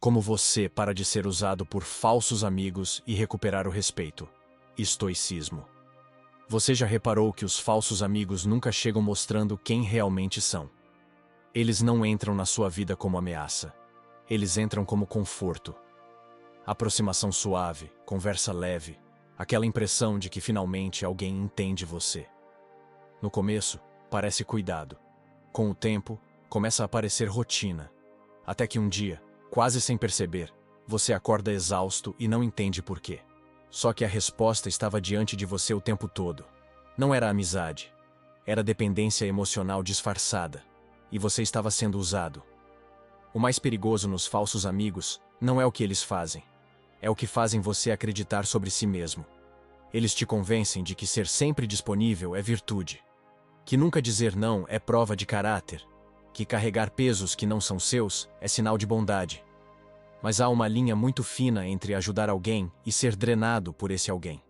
Como você para de ser usado por falsos amigos e recuperar o respeito. Estoicismo. Você já reparou que os falsos amigos nunca chegam mostrando quem realmente são? Eles não entram na sua vida como ameaça. Eles entram como conforto. Aproximação suave, conversa leve, aquela impressão de que finalmente alguém entende você. No começo, parece cuidado. Com o tempo, começa a parecer rotina. Até que um dia, quase sem perceber, você acorda exausto e não entende por quê. Só que a resposta estava diante de você o tempo todo. Não era amizade. Era dependência emocional disfarçada. E você estava sendo usado. O mais perigoso nos falsos amigos não é o que eles fazem. É o que fazem você acreditar sobre si mesmo. Eles te convencem de que ser sempre disponível é virtude. Que nunca dizer não é prova de caráter. Que carregar pesos que não são seus é sinal de bondade. Mas há uma linha muito fina entre ajudar alguém e ser drenado por esse alguém.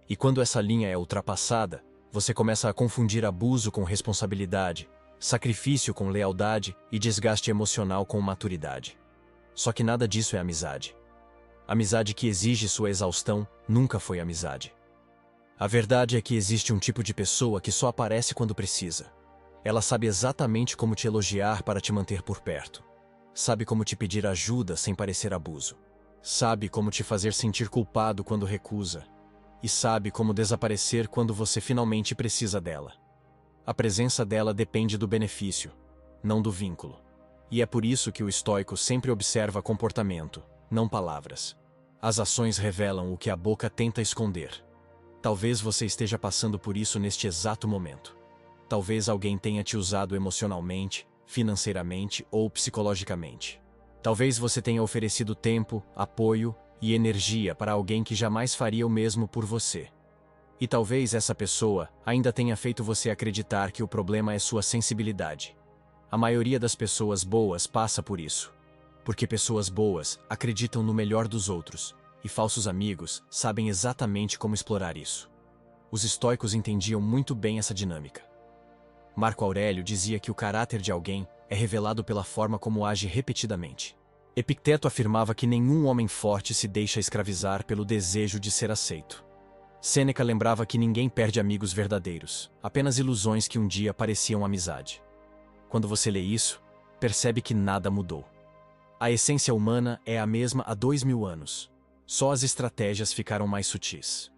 E quando essa linha é ultrapassada, você começa a confundir abuso com responsabilidade, sacrifício com lealdade e desgaste emocional com maturidade. Só que nada disso é amizade. Amizade que exige sua exaustão nunca foi amizade. A verdade é que existe um tipo de pessoa que só aparece quando precisa. Ela sabe exatamente como te elogiar para te manter por perto. Sabe como te pedir ajuda sem parecer abuso. Sabe como te fazer sentir culpado quando recusa. E sabe como desaparecer quando você finalmente precisa dela. A presença dela depende do benefício, não do vínculo. E é por isso que o estoico sempre observa comportamento, não palavras. As ações revelam o que a boca tenta esconder. Talvez você esteja passando por isso neste exato momento. Talvez alguém tenha te usado emocionalmente, financeiramente ou psicologicamente. Talvez você tenha oferecido tempo, apoio e energia para alguém que jamais faria o mesmo por você. E talvez essa pessoa ainda tenha feito você acreditar que o problema é sua sensibilidade. A maioria das pessoas boas passa por isso. Porque pessoas boas acreditam no melhor dos outros, e falsos amigos sabem exatamente como explorar isso. Os estoicos entendiam muito bem essa dinâmica. Marco Aurélio dizia que o caráter de alguém é revelado pela forma como age repetidamente. Epicteto afirmava que nenhum homem forte se deixa escravizar pelo desejo de ser aceito. Sêneca lembrava que ninguém perde amigos verdadeiros, apenas ilusões que um dia pareciam amizade. Quando você lê isso, percebe que nada mudou. A essência humana é a mesma há 2000 anos. Só as estratégias ficaram mais sutis.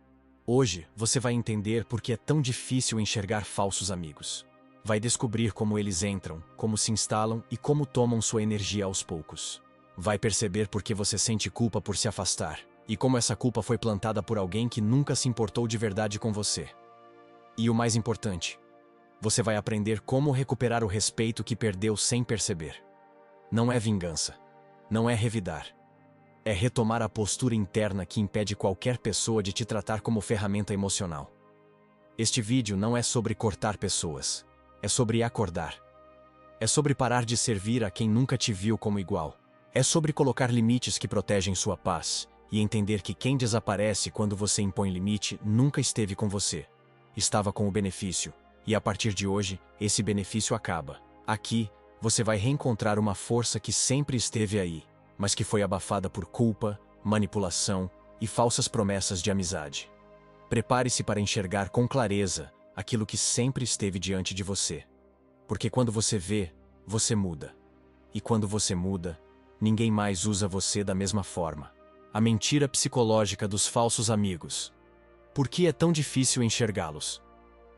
Hoje, você vai entender por que é tão difícil enxergar falsos amigos. Vai descobrir como eles entram, como se instalam e como tomam sua energia aos poucos. Vai perceber por que você sente culpa por se afastar, e como essa culpa foi plantada por alguém que nunca se importou de verdade com você. E o mais importante, você vai aprender como recuperar o respeito que perdeu sem perceber. Não é vingança. Não é revidar. É retomar a postura interna que impede qualquer pessoa de te tratar como ferramenta emocional. Este vídeo não é sobre cortar pessoas. É sobre acordar. É sobre parar de servir a quem nunca te viu como igual. É sobre colocar limites que protegem sua paz e entender que quem desaparece quando você impõe limite nunca esteve com você. Estava com o benefício, e a partir de hoje, esse benefício acaba. Aqui, você vai reencontrar uma força que sempre esteve aí, mas que foi abafada por culpa, manipulação e falsas promessas de amizade. Prepare-se para enxergar com clareza aquilo que sempre esteve diante de você. Porque quando você vê, você muda. E quando você muda, ninguém mais usa você da mesma forma. A mentira psicológica dos falsos amigos. Por que é tão difícil enxergá-los?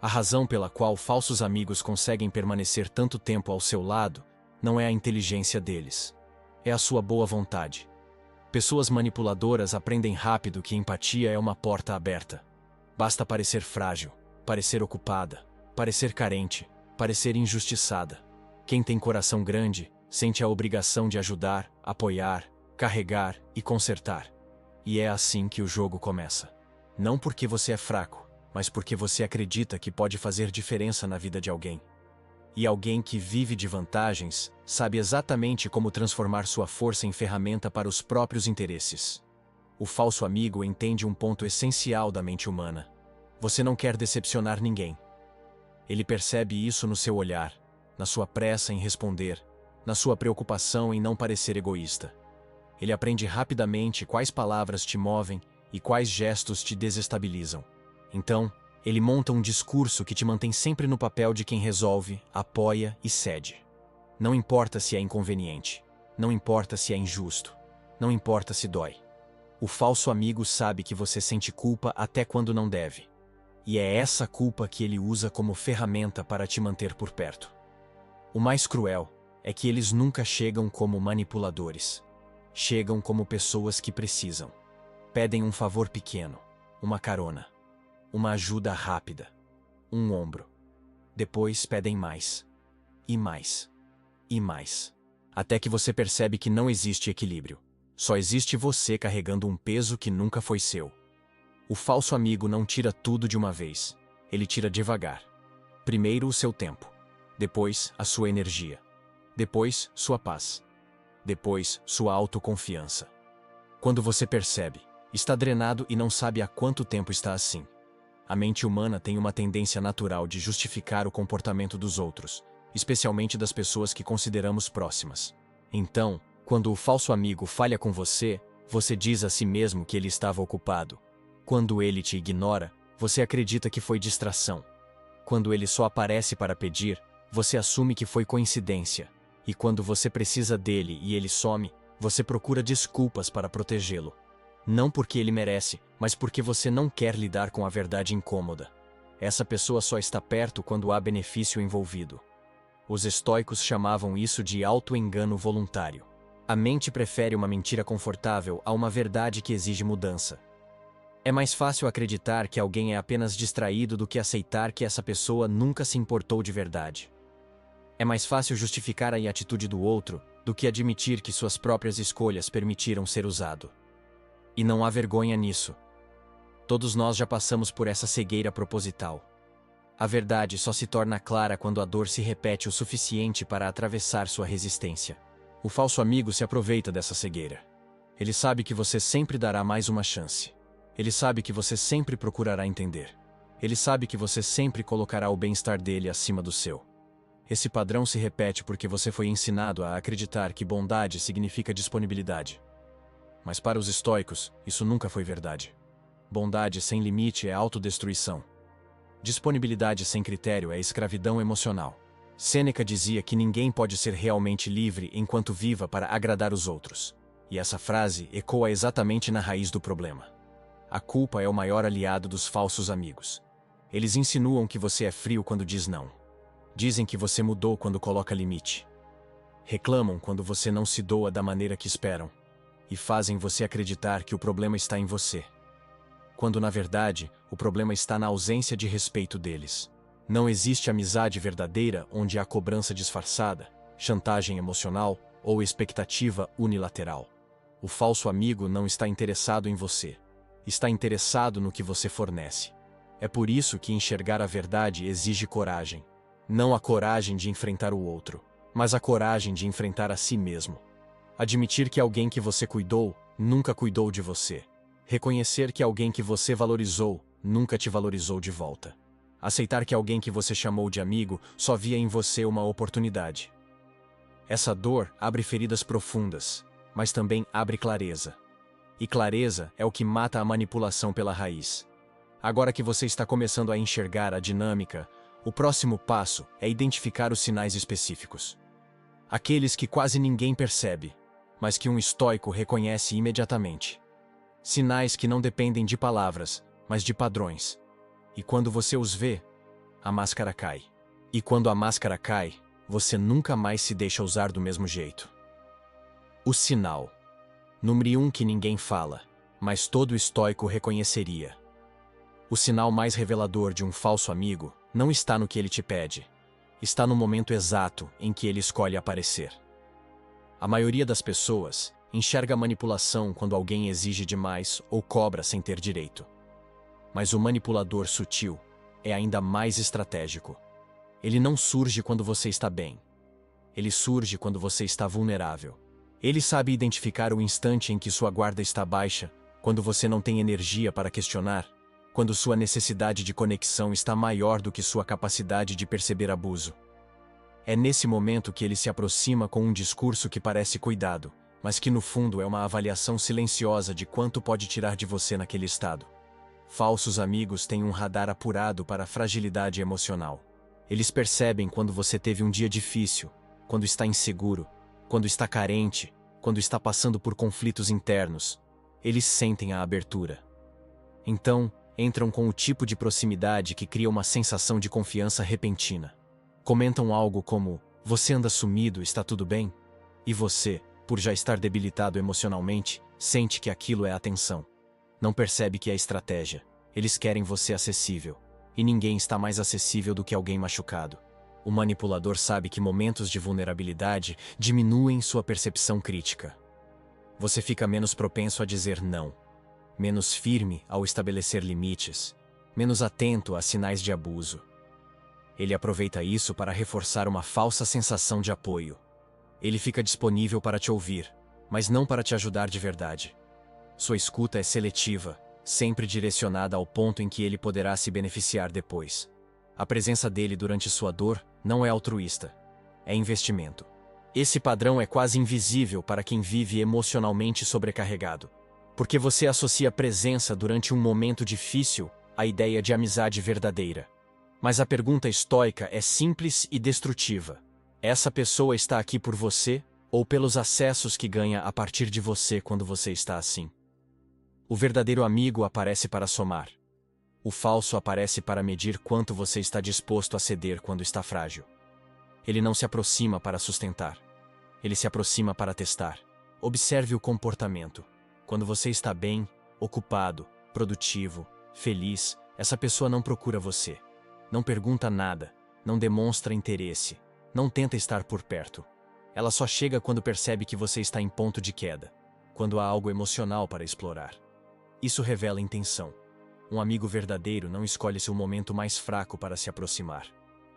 A razão pela qual falsos amigos conseguem permanecer tanto tempo ao seu lado não é a inteligência deles. É a sua boa vontade. Pessoas manipuladoras aprendem rápido que empatia é uma porta aberta. Basta parecer frágil, parecer ocupada, parecer carente, parecer injustiçada. Quem tem coração grande sente a obrigação de ajudar, apoiar, carregar e consertar. E é assim que o jogo começa. Não porque você é fraco, mas porque você acredita que pode fazer diferença na vida de alguém. E alguém que vive de vantagens sabe exatamente como transformar sua força em ferramenta para os próprios interesses. O falso amigo entende um ponto essencial da mente humana. Você não quer decepcionar ninguém. Ele percebe isso no seu olhar, na sua pressa em responder, na sua preocupação em não parecer egoísta. Ele aprende rapidamente quais palavras te movem e quais gestos te desestabilizam. Então, ele monta um discurso que te mantém sempre no papel de quem resolve, apoia e cede. Não importa se é inconveniente, não importa se é injusto, não importa se dói. O falso amigo sabe que você sente culpa até quando não deve. E é essa culpa que ele usa como ferramenta para te manter por perto. O mais cruel é que eles nunca chegam como manipuladores. Chegam como pessoas que precisam. Pedem um favor pequeno, uma carona, uma ajuda rápida, um ombro. Depois pedem mais, e mais, e mais. Até que você percebe que não existe equilíbrio. Só existe você carregando um peso que nunca foi seu. O falso amigo não tira tudo de uma vez. Ele tira devagar. Primeiro o seu tempo. Depois a sua energia. Depois sua paz. Depois sua autoconfiança. Quando você percebe, está drenado e não sabe há quanto tempo está assim. A mente humana tem uma tendência natural de justificar o comportamento dos outros, especialmente das pessoas que consideramos próximas. Então, quando o falso amigo falha com você, você diz a si mesmo que ele estava ocupado. Quando ele te ignora, você acredita que foi distração. Quando ele só aparece para pedir, você assume que foi coincidência. E quando você precisa dele e ele some, você procura desculpas para protegê-lo. Não porque ele merece, mas porque você não quer lidar com a verdade incômoda. Essa pessoa só está perto quando há benefício envolvido. Os estoicos chamavam isso de auto-engano voluntário. A mente prefere uma mentira confortável a uma verdade que exige mudança. É mais fácil acreditar que alguém é apenas distraído do que aceitar que essa pessoa nunca se importou de verdade. É mais fácil justificar a atitude do outro do que admitir que suas próprias escolhas permitiram ser usado. E não há vergonha nisso. Todos nós já passamos por essa cegueira proposital. A verdade só se torna clara quando a dor se repete o suficiente para atravessar sua resistência. O falso amigo se aproveita dessa cegueira. Ele sabe que você sempre dará mais uma chance. Ele sabe que você sempre procurará entender. Ele sabe que você sempre colocará o bem-estar dele acima do seu. Esse padrão se repete porque você foi ensinado a acreditar que bondade significa disponibilidade. Mas para os estoicos, isso nunca foi verdade. Bondade sem limite é autodestruição. Disponibilidade sem critério é escravidão emocional. Sêneca dizia que ninguém pode ser realmente livre enquanto viva para agradar os outros. E essa frase ecoa exatamente na raiz do problema. A culpa é o maior aliado dos falsos amigos. Eles insinuam que você é frio quando diz não. Dizem que você mudou quando coloca limite. Reclamam quando você não se doa da maneira que esperam. E fazem você acreditar que o problema está em você. Quando, na verdade, o problema está na ausência de respeito deles. Não existe amizade verdadeira onde há cobrança disfarçada, chantagem emocional ou expectativa unilateral. O falso amigo não está interessado em você. Está interessado no que você fornece. É por isso que enxergar a verdade exige coragem. Não a coragem de enfrentar o outro, mas a coragem de enfrentar a si mesmo. Admitir que alguém que você cuidou nunca cuidou de você. Reconhecer que alguém que você valorizou nunca te valorizou de volta. Aceitar que alguém que você chamou de amigo só via em você uma oportunidade. Essa dor abre feridas profundas, mas também abre clareza. E clareza é o que mata a manipulação pela raiz. Agora que você está começando a enxergar a dinâmica, o próximo passo é identificar os sinais específicos. Aqueles que quase ninguém percebe, mas que um estoico reconhece imediatamente. Sinais que não dependem de palavras, mas de padrões. E quando você os vê, a máscara cai. E quando a máscara cai, você nunca mais se deixa usar do mesmo jeito. O sinal. Número 1 que ninguém fala, mas todo estoico reconheceria. O sinal mais revelador de um falso amigo não está no que ele te pede. Está no momento exato em que ele escolhe aparecer. A maioria das pessoas enxerga a manipulação quando alguém exige demais ou cobra sem ter direito. Mas o manipulador sutil é ainda mais estratégico. Ele não surge quando você está bem. Ele surge quando você está vulnerável. Ele sabe identificar o instante em que sua guarda está baixa, quando você não tem energia para questionar, quando sua necessidade de conexão está maior do que sua capacidade de perceber abuso. É nesse momento que ele se aproxima com um discurso que parece cuidado, mas que no fundo é uma avaliação silenciosa de quanto pode tirar de você naquele estado. Falsos amigos têm um radar apurado para a fragilidade emocional. Eles percebem quando você teve um dia difícil, quando está inseguro, quando está carente, quando está passando por conflitos internos. Eles sentem a abertura. Então, entram com o tipo de proximidade que cria uma sensação de confiança repentina. Comentam algo como: "Você anda sumido, está tudo bem?" E você, por já estar debilitado emocionalmente, sente que aquilo é atenção. Não percebe que é estratégia. Eles querem você acessível. E ninguém está mais acessível do que alguém machucado. O manipulador sabe que momentos de vulnerabilidade diminuem sua percepção crítica. Você fica menos propenso a dizer não, menos firme ao estabelecer limites, menos atento a sinais de abuso. Ele aproveita isso para reforçar uma falsa sensação de apoio. Ele fica disponível para te ouvir, mas não para te ajudar de verdade. Sua escuta é seletiva, sempre direcionada ao ponto em que ele poderá se beneficiar depois. A presença dele durante sua dor não é altruísta, é investimento. Esse padrão é quase invisível para quem vive emocionalmente sobrecarregado, porque você associa presença durante um momento difícil à ideia de amizade verdadeira. Mas a pergunta estoica é simples e destrutiva. Essa pessoa está aqui por você ou pelos acessos que ganha a partir de você quando você está assim? O verdadeiro amigo aparece para somar. O falso aparece para medir quanto você está disposto a ceder quando está frágil. Ele não se aproxima para sustentar. Ele se aproxima para testar. Observe o comportamento. Quando você está bem, ocupado, produtivo, feliz, essa pessoa não procura você. Não pergunta nada, não demonstra interesse, não tenta estar por perto. Ela só chega quando percebe que você está em ponto de queda, quando há algo emocional para explorar. Isso revela intenção. Um amigo verdadeiro não escolhe seu momento mais fraco para se aproximar.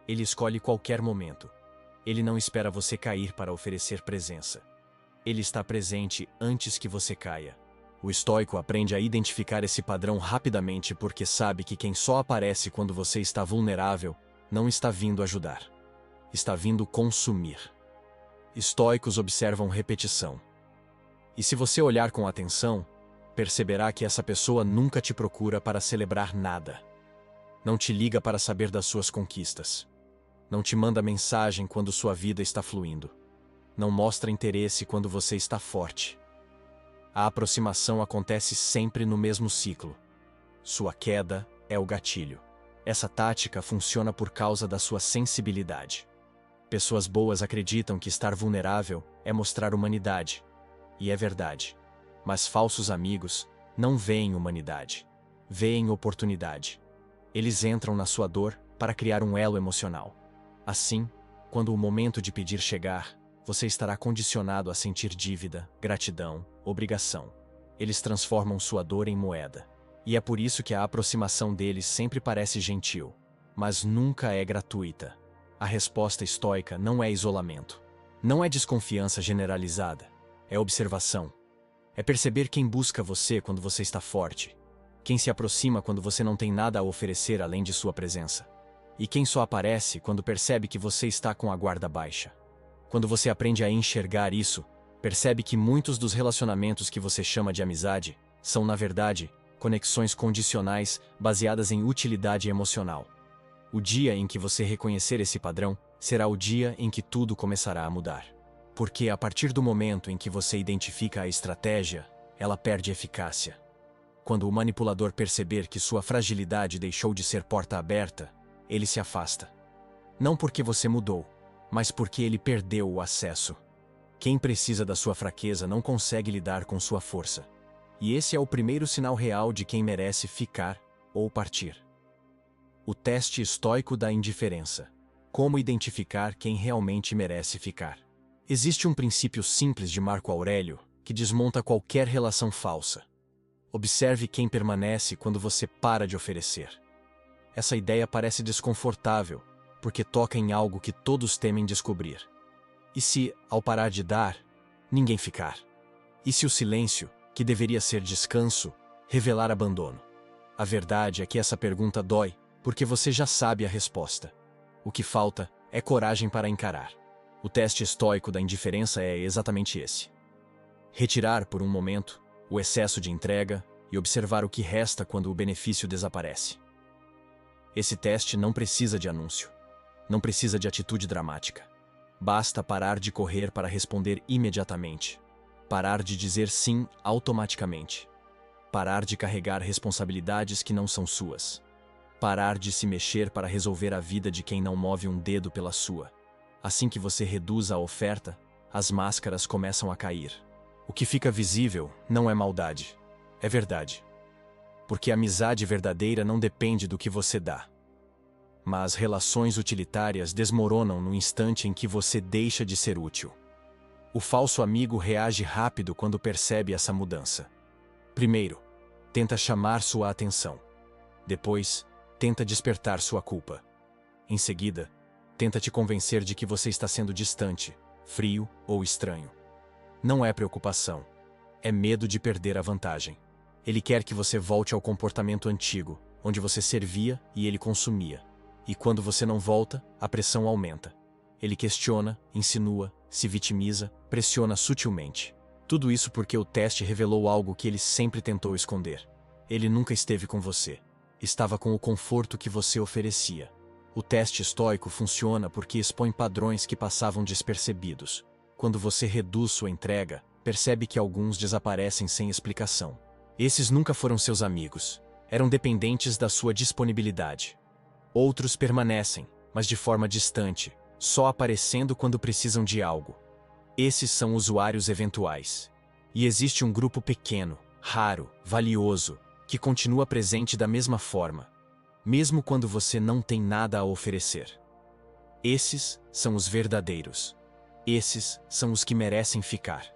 Ele escolhe qualquer momento. Ele não espera você cair para oferecer presença. Ele está presente antes que você caia. O estoico aprende a identificar esse padrão rapidamente porque sabe que quem só aparece quando você está vulnerável não está vindo ajudar. Está vindo consumir. Estoicos observam repetição. E se você olhar com atenção, perceberá que essa pessoa nunca te procura para celebrar nada. Não te liga para saber das suas conquistas. Não te manda mensagem quando sua vida está fluindo. Não mostra interesse quando você está forte. A aproximação acontece sempre no mesmo ciclo. Sua queda é o gatilho. Essa tática funciona por causa da sua sensibilidade. Pessoas boas acreditam que estar vulnerável é mostrar humanidade. E é verdade. Mas falsos amigos não veem humanidade. Veem oportunidade. Eles entram na sua dor para criar um elo emocional. Assim, quando o momento de pedir chegar, você estará condicionado a sentir dívida, gratidão, obrigação. Eles transformam sua dor em moeda. E é por isso que a aproximação deles sempre parece gentil, mas nunca é gratuita. A resposta estoica não é isolamento. Não é desconfiança generalizada. É observação. É perceber quem busca você quando você está forte. Quem se aproxima quando você não tem nada a oferecer além de sua presença. E quem só aparece quando percebe que você está com a guarda baixa. Quando você aprende a enxergar isso, percebe que muitos dos relacionamentos que você chama de amizade são, na verdade, conexões condicionais baseadas em utilidade emocional. O dia em que você reconhecer esse padrão será o dia em que tudo começará a mudar. Porque a partir do momento em que você identifica a estratégia, ela perde eficácia. Quando o manipulador perceber que sua fragilidade deixou de ser porta aberta, ele se afasta. Não porque você mudou, mas porque ele perdeu o acesso. Quem precisa da sua fraqueza não consegue lidar com sua força. E esse é o primeiro sinal real de quem merece ficar ou partir. O teste estoico da indiferença. Como identificar quem realmente merece ficar? Existe um princípio simples de Marco Aurélio que desmonta qualquer relação falsa. Observe quem permanece quando você para de oferecer. Essa ideia parece desconfortável, porque toca em algo que todos temem descobrir. E se, ao parar de dar, ninguém ficar? E se o silêncio, que deveria ser descanso, revelar abandono? A verdade é que essa pergunta dói, porque você já sabe a resposta. O que falta é coragem para encarar. O teste estoico da indiferença é exatamente esse. Retirar por um momento o excesso de entrega e observar o que resta quando o benefício desaparece. Esse teste não precisa de anúncio. Não precisa de atitude dramática. Basta parar de correr para responder imediatamente. Parar de dizer sim automaticamente. Parar de carregar responsabilidades que não são suas. Parar de se mexer para resolver a vida de quem não move um dedo pela sua. Assim que você reduz a oferta, as máscaras começam a cair. O que fica visível não é maldade, é verdade. Porque a amizade verdadeira não depende do que você dá. Mas relações utilitárias desmoronam no instante em que você deixa de ser útil. O falso amigo reage rápido quando percebe essa mudança. Primeiro, tenta chamar sua atenção. Depois, tenta despertar sua culpa. Em seguida, tenta te convencer de que você está sendo distante, frio ou estranho. Não é preocupação, é medo de perder a vantagem. Ele quer que você volte ao comportamento antigo, onde você servia e ele consumia. E quando você não volta, a pressão aumenta. Ele questiona, insinua, se vitimiza, pressiona sutilmente. Tudo isso porque o teste revelou algo que ele sempre tentou esconder. Ele nunca esteve com você. Estava com o conforto que você oferecia. O teste estoico funciona porque expõe padrões que passavam despercebidos. Quando você reduz sua entrega, percebe que alguns desaparecem sem explicação. Esses nunca foram seus amigos. Eram dependentes da sua disponibilidade. Outros permanecem, mas de forma distante, só aparecendo quando precisam de algo. Esses são usuários eventuais. E existe um grupo pequeno, raro, valioso, que continua presente da mesma forma, mesmo quando você não tem nada a oferecer. Esses são os verdadeiros. Esses são os que merecem ficar.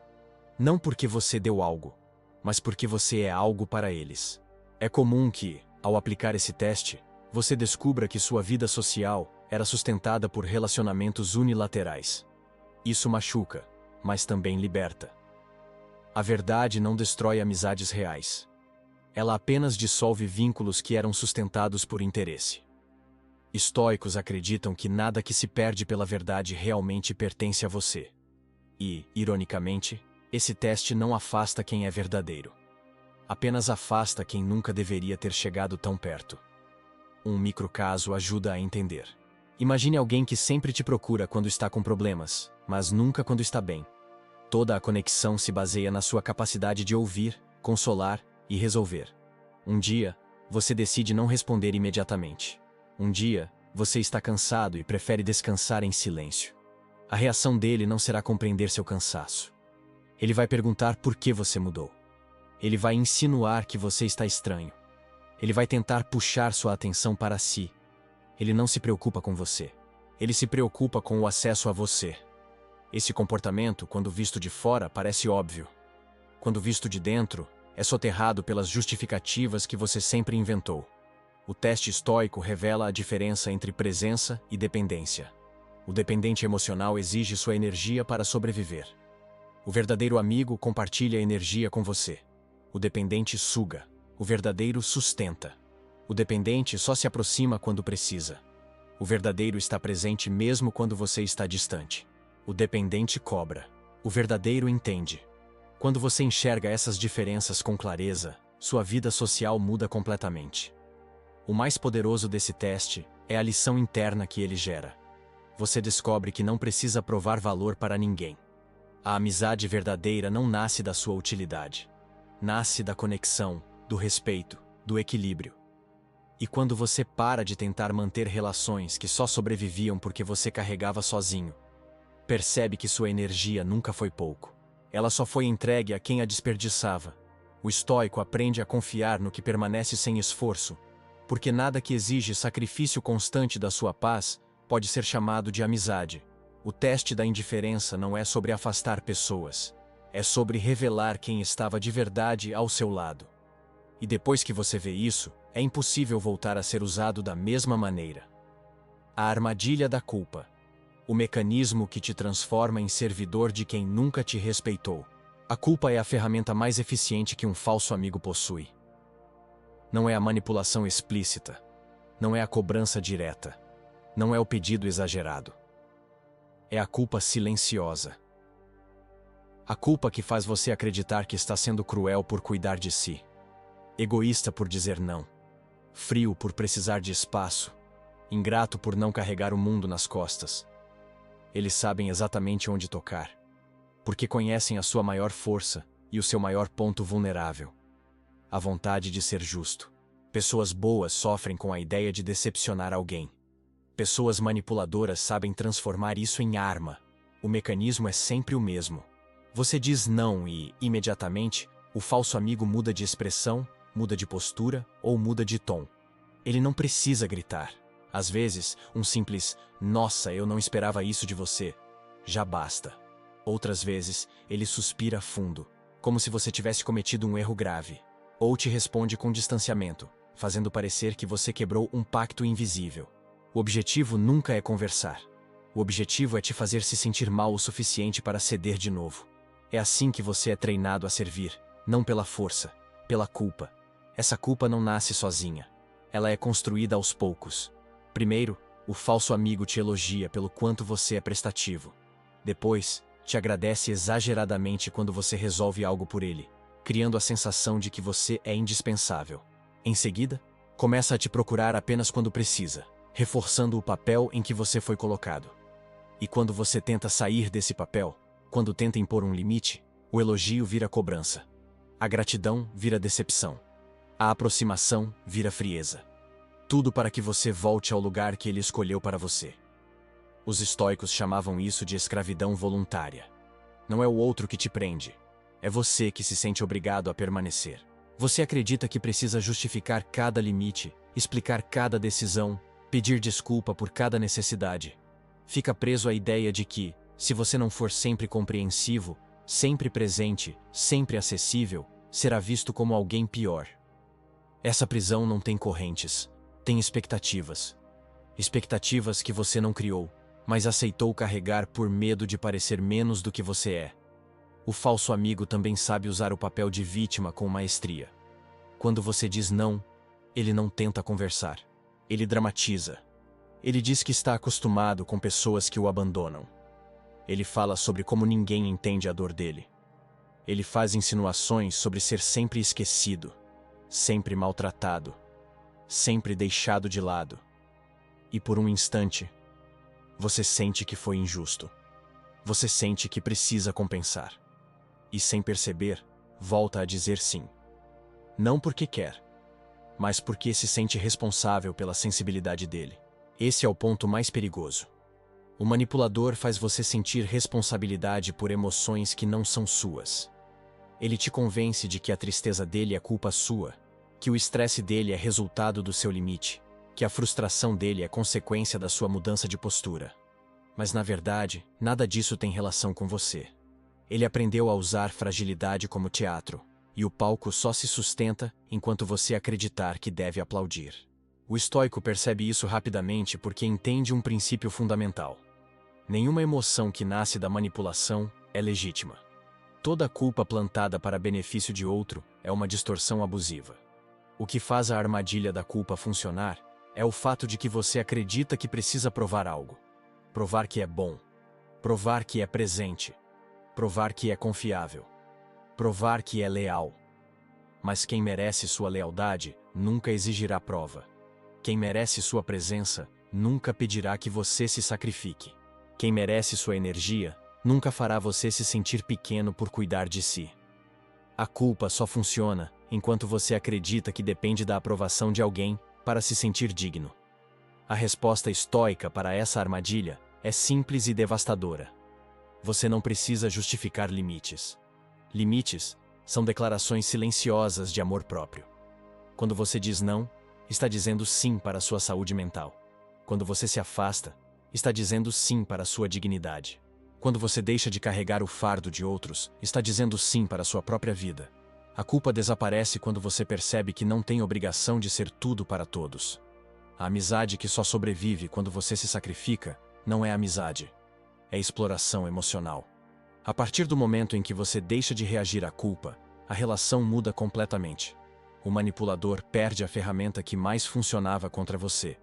Não porque você deu algo, mas porque você é algo para eles. É comum que, ao aplicar esse teste, você descubra que sua vida social era sustentada por relacionamentos unilaterais. Isso machuca, mas também liberta. A verdade não destrói amizades reais. Ela apenas dissolve vínculos que eram sustentados por interesse. Estoicos acreditam que nada que se perde pela verdade realmente pertence a você. E, ironicamente, esse teste não afasta quem é verdadeiro. Apenas afasta quem nunca deveria ter chegado tão perto. Um microcaso ajuda a entender. Imagine alguém que sempre te procura quando está com problemas, mas nunca quando está bem. Toda a conexão se baseia na sua capacidade de ouvir, consolar e resolver. Um dia, você decide não responder imediatamente. Um dia, você está cansado e prefere descansar em silêncio. A reação dele não será compreender seu cansaço. Ele vai perguntar por que você mudou. Ele vai insinuar que você está estranho. Ele vai tentar puxar sua atenção para si. Ele não se preocupa com você. Ele se preocupa com o acesso a você. Esse comportamento, quando visto de fora, parece óbvio. Quando visto de dentro, é soterrado pelas justificativas que você sempre inventou. O teste estoico revela a diferença entre presença e dependência. O dependente emocional exige sua energia para sobreviver. O verdadeiro amigo compartilha energia com você. O dependente suga. O verdadeiro sustenta. O dependente só se aproxima quando precisa. O verdadeiro está presente mesmo quando você está distante. O dependente cobra. O verdadeiro entende. Quando você enxerga essas diferenças com clareza, sua vida social muda completamente. O mais poderoso desse teste é a lição interna que ele gera. Você descobre que não precisa provar valor para ninguém. A amizade verdadeira não nasce da sua utilidade. Nasce da conexão, do respeito, do equilíbrio. E quando você para de tentar manter relações que só sobreviviam porque você carregava sozinho, percebe que sua energia nunca foi pouco. Ela só foi entregue a quem a desperdiçava. O estoico aprende a confiar no que permanece sem esforço, porque nada que exige sacrifício constante da sua paz pode ser chamado de amizade. O teste da indiferença não é sobre afastar pessoas, é sobre revelar quem estava de verdade ao seu lado. E depois que você vê isso, é impossível voltar a ser usado da mesma maneira. A armadilha da culpa. O mecanismo que te transforma em servidor de quem nunca te respeitou. A culpa é a ferramenta mais eficiente que um falso amigo possui. Não é a manipulação explícita. Não é a cobrança direta. Não é o pedido exagerado. É a culpa silenciosa. A culpa que faz você acreditar que está sendo cruel por cuidar de si, egoísta por dizer não, frio por precisar de espaço, ingrato por não carregar o mundo nas costas. Eles sabem exatamente onde tocar, porque conhecem a sua maior força e o seu maior ponto vulnerável: a vontade de ser justo. Pessoas boas sofrem com a ideia de decepcionar alguém. Pessoas manipuladoras sabem transformar isso em arma. O mecanismo é sempre o mesmo. Você diz não e, imediatamente, o falso amigo muda de expressão, muda de postura ou muda de tom. Ele não precisa gritar. Às vezes, um simples "Nossa, eu não esperava isso de você" já basta. Outras vezes, ele suspira fundo, como se você tivesse cometido um erro grave. Ou te responde com distanciamento, fazendo parecer que você quebrou um pacto invisível. O objetivo nunca é conversar. O objetivo é te fazer se sentir mal o suficiente para ceder de novo. É assim que você é treinado a servir, não pela força, pela culpa. Essa culpa não nasce sozinha. Ela é construída aos poucos. Primeiro, o falso amigo te elogia pelo quanto você é prestativo. Depois, te agradece exageradamente quando você resolve algo por ele, criando a sensação de que você é indispensável. Em seguida, começa a te procurar apenas quando precisa, reforçando o papel em que você foi colocado. E quando você tenta sair desse papel, quando tenta impor um limite, o elogio vira cobrança. A gratidão vira decepção. A aproximação vira frieza. Tudo para que você volte ao lugar que ele escolheu para você. Os estoicos chamavam isso de escravidão voluntária. Não é o outro que te prende. É você que se sente obrigado a permanecer. Você acredita que precisa justificar cada limite, explicar cada decisão, pedir desculpa por cada necessidade. Fica preso à ideia de que, se você não for sempre compreensivo, sempre presente, sempre acessível, será visto como alguém pior. Essa prisão não tem correntes, tem expectativas. Expectativas que você não criou, mas aceitou carregar por medo de parecer menos do que você é. O falso amigo também sabe usar o papel de vítima com maestria. Quando você diz não, ele não tenta conversar. Ele dramatiza. Ele diz que está acostumado com pessoas que o abandonam. Ele fala sobre como ninguém entende a dor dele. Ele faz insinuações sobre ser sempre esquecido, sempre maltratado, sempre deixado de lado. E por um instante, você sente que foi injusto. Você sente que precisa compensar. E sem perceber, volta a dizer sim. Não porque quer, mas porque se sente responsável pela sensibilidade dele. Esse é o ponto mais perigoso. O manipulador faz você sentir responsabilidade por emoções que não são suas. Ele te convence de que a tristeza dele é culpa sua, que o estresse dele é resultado do seu limite, que a frustração dele é consequência da sua mudança de postura. Mas na verdade, nada disso tem relação com você. Ele aprendeu a usar fragilidade como teatro, e o palco só se sustenta enquanto você acreditar que deve aplaudir. O estoico percebe isso rapidamente porque entende um princípio fundamental. Nenhuma emoção que nasce da manipulação é legítima. Toda culpa plantada para benefício de outro é uma distorção abusiva. O que faz a armadilha da culpa funcionar é o fato de que você acredita que precisa provar algo. Provar que é bom. Provar que é presente. Provar que é confiável. Provar que é leal. Mas quem merece sua lealdade nunca exigirá prova. Quem merece sua presença nunca pedirá que você se sacrifique. Quem merece sua energia nunca fará você se sentir pequeno por cuidar de si. A culpa só funciona enquanto você acredita que depende da aprovação de alguém para se sentir digno. A resposta estoica para essa armadilha é simples e devastadora. Você não precisa justificar limites. Limites são declarações silenciosas de amor próprio. Quando você diz não, está dizendo sim para a sua saúde mental. Quando você se afasta, está dizendo sim para a sua dignidade. Quando você deixa de carregar o fardo de outros, está dizendo sim para a sua própria vida. A culpa desaparece quando você percebe que não tem obrigação de ser tudo para todos. A amizade que só sobrevive quando você se sacrifica não é amizade, é exploração emocional. A partir do momento em que você deixa de reagir à culpa, a relação muda completamente. O manipulador perde a ferramenta que mais funcionava contra você.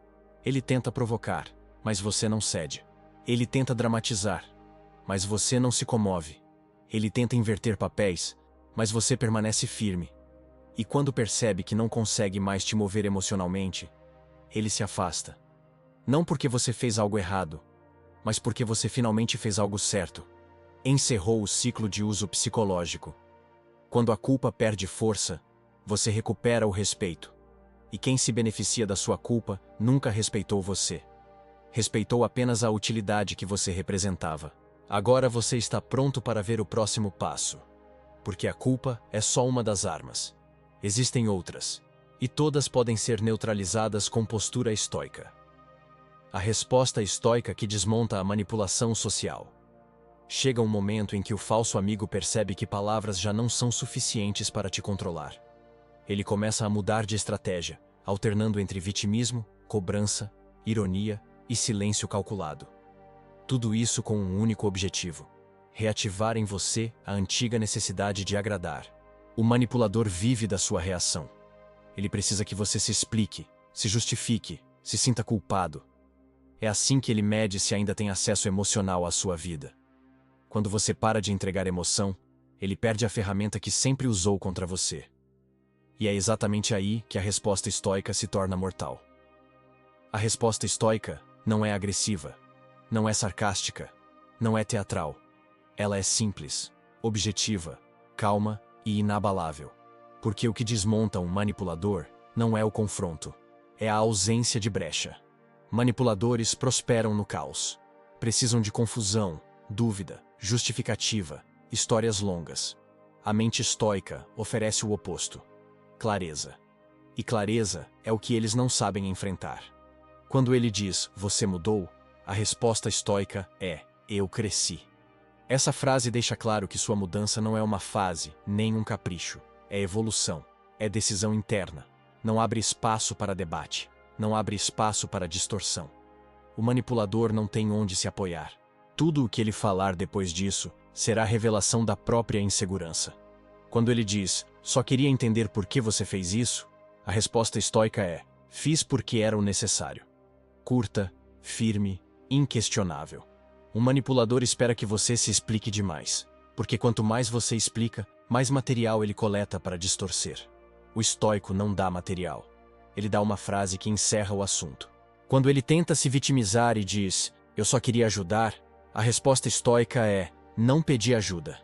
Ele tenta provocar, mas você não cede. Ele tenta dramatizar, mas você não se comove. Ele tenta inverter papéis, mas você permanece firme. E quando percebe que não consegue mais te mover emocionalmente, ele se afasta. Não porque você fez algo errado, mas porque você finalmente fez algo certo. Encerrou o ciclo de uso psicológico. Quando a culpa perde força, você recupera o respeito. E quem se beneficia da sua culpa nunca respeitou você. Respeitou apenas a utilidade que você representava. Agora você está pronto para ver o próximo passo. Porque a culpa é só uma das armas. Existem outras. E todas podem ser neutralizadas com postura estoica. A resposta estoica que desmonta a manipulação social. Chega um momento em que o falso amigo percebe que palavras já não são suficientes para te controlar. Ele começa a mudar de estratégia, alternando entre vitimismo, cobrança, ironia e silêncio calculado. Tudo isso com um único objetivo: reativar em você a antiga necessidade de agradar. O manipulador vive da sua reação. Ele precisa que você se explique, se justifique, se sinta culpado. É assim que ele mede se ainda tem acesso emocional à sua vida. Quando você para de entregar emoção, ele perde a ferramenta que sempre usou contra você. E é exatamente aí que a resposta estoica se torna mortal. A resposta estoica não é agressiva, não é sarcástica, não é teatral. Ela é simples, objetiva, calma e inabalável. Porque o que desmonta um manipulador não é o confronto, é a ausência de brecha. Manipuladores prosperam no caos. Precisam de confusão, dúvida, justificativa, histórias longas. A mente estoica oferece o oposto: clareza. E clareza é o que eles não sabem enfrentar. Quando ele diz, você mudou, a resposta estoica é, eu cresci. Essa frase deixa claro que sua mudança não é uma fase, nem um capricho. É evolução, é decisão interna. Não abre espaço para debate. Não abre espaço para distorção. O manipulador não tem onde se apoiar. Tudo o que ele falar depois disso será revelação da própria insegurança. Quando ele diz, só queria entender por que você fez isso, a resposta estoica é, fiz porque era o necessário. Curta, firme, inquestionável. Um manipulador espera que você se explique demais, porque quanto mais você explica, mais material ele coleta para distorcer. O estoico não dá material. Ele dá uma frase que encerra o assunto. Quando ele tenta se vitimizar e diz, eu só queria ajudar, a resposta estoica é, não pedi ajuda.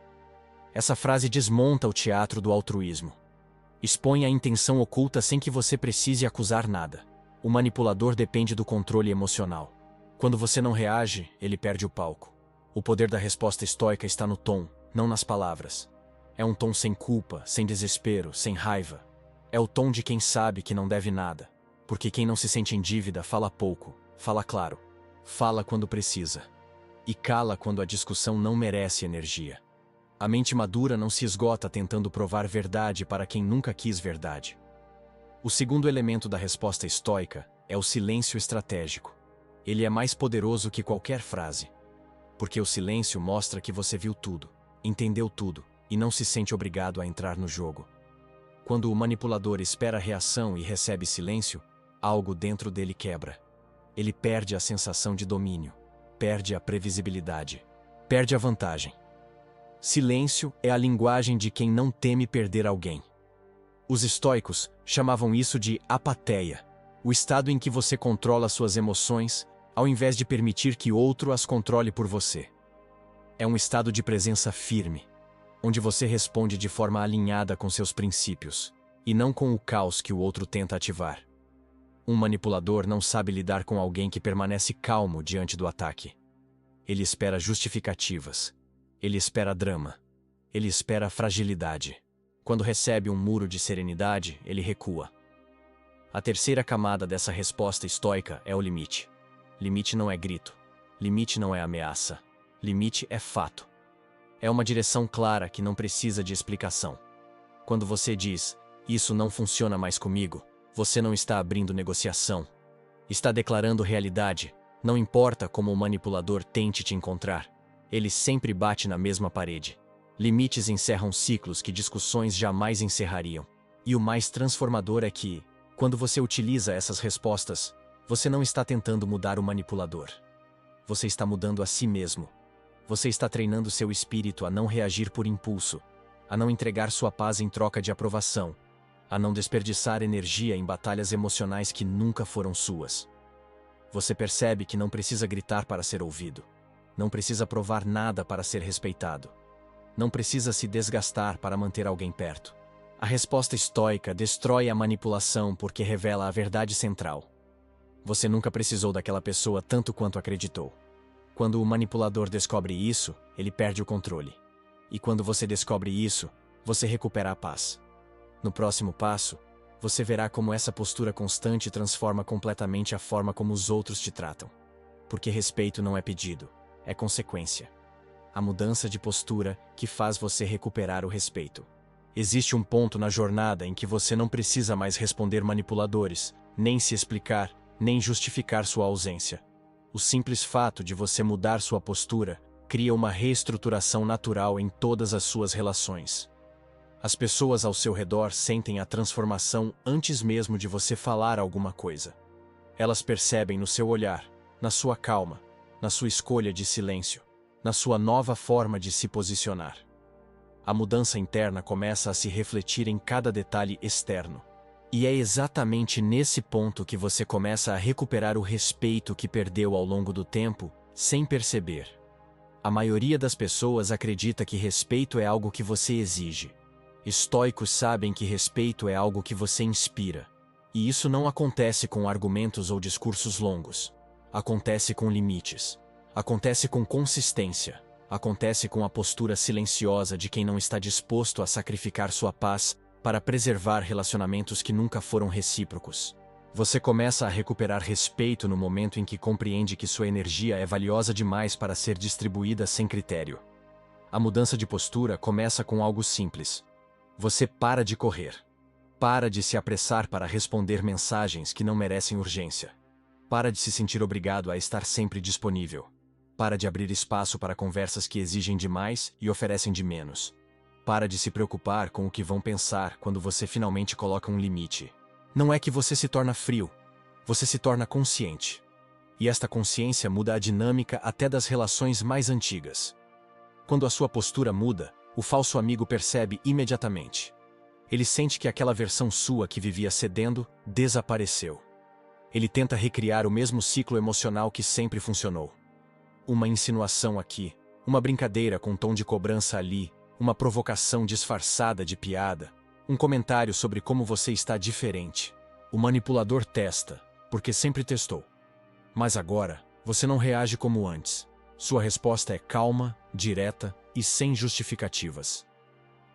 Essa frase desmonta o teatro do altruísmo. Expõe a intenção oculta sem que você precise acusar nada. O manipulador depende do controle emocional. Quando você não reage, ele perde o palco. O poder da resposta estoica está no tom, não nas palavras. É um tom sem culpa, sem desespero, sem raiva. É o tom de quem sabe que não deve nada. Porque quem não se sente em dívida fala pouco, fala claro, fala quando precisa. E cala quando a discussão não merece energia. A mente madura não se esgota tentando provar verdade para quem nunca quis verdade. O segundo elemento da resposta estoica é o silêncio estratégico. Ele é mais poderoso que qualquer frase. Porque o silêncio mostra que você viu tudo, entendeu tudo, e não se sente obrigado a entrar no jogo. Quando o manipulador espera a reação e recebe silêncio, algo dentro dele quebra. Ele perde a sensação de domínio, perde a previsibilidade, perde a vantagem. Silêncio é a linguagem de quem não teme perder alguém. Os estoicos chamavam isso de apatheia, o estado em que você controla suas emoções, ao invés de permitir que outro as controle por você. É um estado de presença firme, onde você responde de forma alinhada com seus princípios, e não com o caos que o outro tenta ativar. Um manipulador não sabe lidar com alguém que permanece calmo diante do ataque. Ele espera justificativas. Ele espera drama. Ele espera fragilidade. Quando recebe um muro de serenidade, ele recua. A terceira camada dessa resposta estoica é o limite. Limite não é grito. Limite não é ameaça. Limite é fato. É uma direção clara que não precisa de explicação. Quando você diz, isso não funciona mais comigo, você não está abrindo negociação. Está declarando realidade. Não importa como o manipulador tente te encontrar. Ele sempre bate na mesma parede. Limites encerram ciclos que discussões jamais encerrariam. E o mais transformador é que, quando você utiliza essas respostas, você não está tentando mudar o manipulador. Você está mudando a si mesmo. Você está treinando seu espírito a não reagir por impulso, a não entregar sua paz em troca de aprovação, a não desperdiçar energia em batalhas emocionais que nunca foram suas. Você percebe que não precisa gritar para ser ouvido. Não precisa provar nada para ser respeitado. Não precisa se desgastar para manter alguém perto. A resposta estoica destrói a manipulação porque revela a verdade central. Você nunca precisou daquela pessoa tanto quanto acreditou. Quando o manipulador descobre isso, ele perde o controle. E quando você descobre isso, você recupera a paz. No próximo passo, você verá como essa postura constante transforma completamente a forma como os outros te tratam. Porque respeito não é pedido, é consequência. A mudança de postura que faz você recuperar o respeito. Existe um ponto na jornada em que você não precisa mais responder manipuladores, nem se explicar, nem justificar sua ausência. O simples fato de você mudar sua postura cria uma reestruturação natural em todas as suas relações. As pessoas ao seu redor sentem a transformação antes mesmo de você falar alguma coisa. Elas percebem no seu olhar, na sua calma, na sua escolha de silêncio, na sua nova forma de se posicionar. A mudança interna começa a se refletir em cada detalhe externo. E é exatamente nesse ponto que você começa a recuperar o respeito que perdeu ao longo do tempo, sem perceber. A maioria das pessoas acredita que respeito é algo que você exige. Estoicos sabem que respeito é algo que você inspira. E isso não acontece com argumentos ou discursos longos. Acontece com limites. Acontece com consistência. Acontece com a postura silenciosa de quem não está disposto a sacrificar sua paz para preservar relacionamentos que nunca foram recíprocos. Você começa a recuperar respeito no momento em que compreende que sua energia é valiosa demais para ser distribuída sem critério. A mudança de postura começa com algo simples. Você para de correr. Para de se apressar para responder mensagens que não merecem urgência. Para de se sentir obrigado a estar sempre disponível. Para de abrir espaço para conversas que exigem demais e oferecem de menos. Para de se preocupar com o que vão pensar quando você finalmente coloca um limite. Não é que você se torna frio, você se torna consciente. E esta consciência muda a dinâmica até das relações mais antigas. Quando a sua postura muda, o falso amigo percebe imediatamente. Ele sente que aquela versão sua que vivia cedendo desapareceu. Ele tenta recriar o mesmo ciclo emocional que sempre funcionou. Uma insinuação aqui, uma brincadeira com tom de cobrança ali, uma provocação disfarçada de piada, um comentário sobre como você está diferente. O manipulador testa, porque sempre testou. Mas agora, você não reage como antes. Sua resposta é calma, direta e sem justificativas.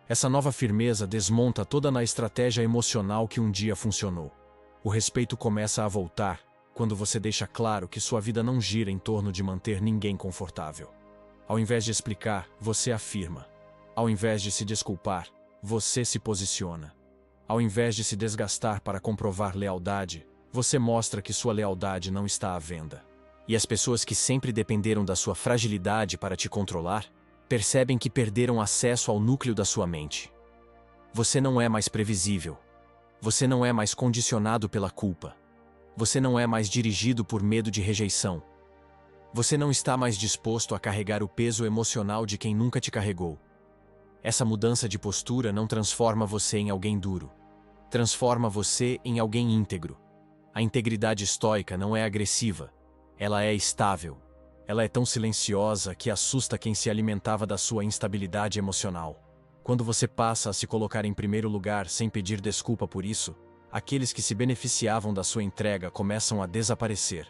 Essa nova firmeza desmonta toda a estratégia emocional que um dia funcionou. O respeito começa a voltar quando você deixa claro que sua vida não gira em torno de manter ninguém confortável. Ao invés de explicar, você afirma. Ao invés de se desculpar, você se posiciona. Ao invés de se desgastar para comprovar lealdade, você mostra que sua lealdade não está à venda. E as pessoas que sempre dependeram da sua fragilidade para te controlar, percebem que perderam acesso ao núcleo da sua mente. Você não é mais previsível. Você não é mais condicionado pela culpa. Você não é mais dirigido por medo de rejeição. Você não está mais disposto a carregar o peso emocional de quem nunca te carregou. Essa mudança de postura não transforma você em alguém duro. Transforma você em alguém íntegro. A integridade estoica não é agressiva. Ela é estável. Ela é tão silenciosa que assusta quem se alimentava da sua instabilidade emocional. Quando você passa a se colocar em primeiro lugar sem pedir desculpa por isso, aqueles que se beneficiavam da sua entrega começam a desaparecer.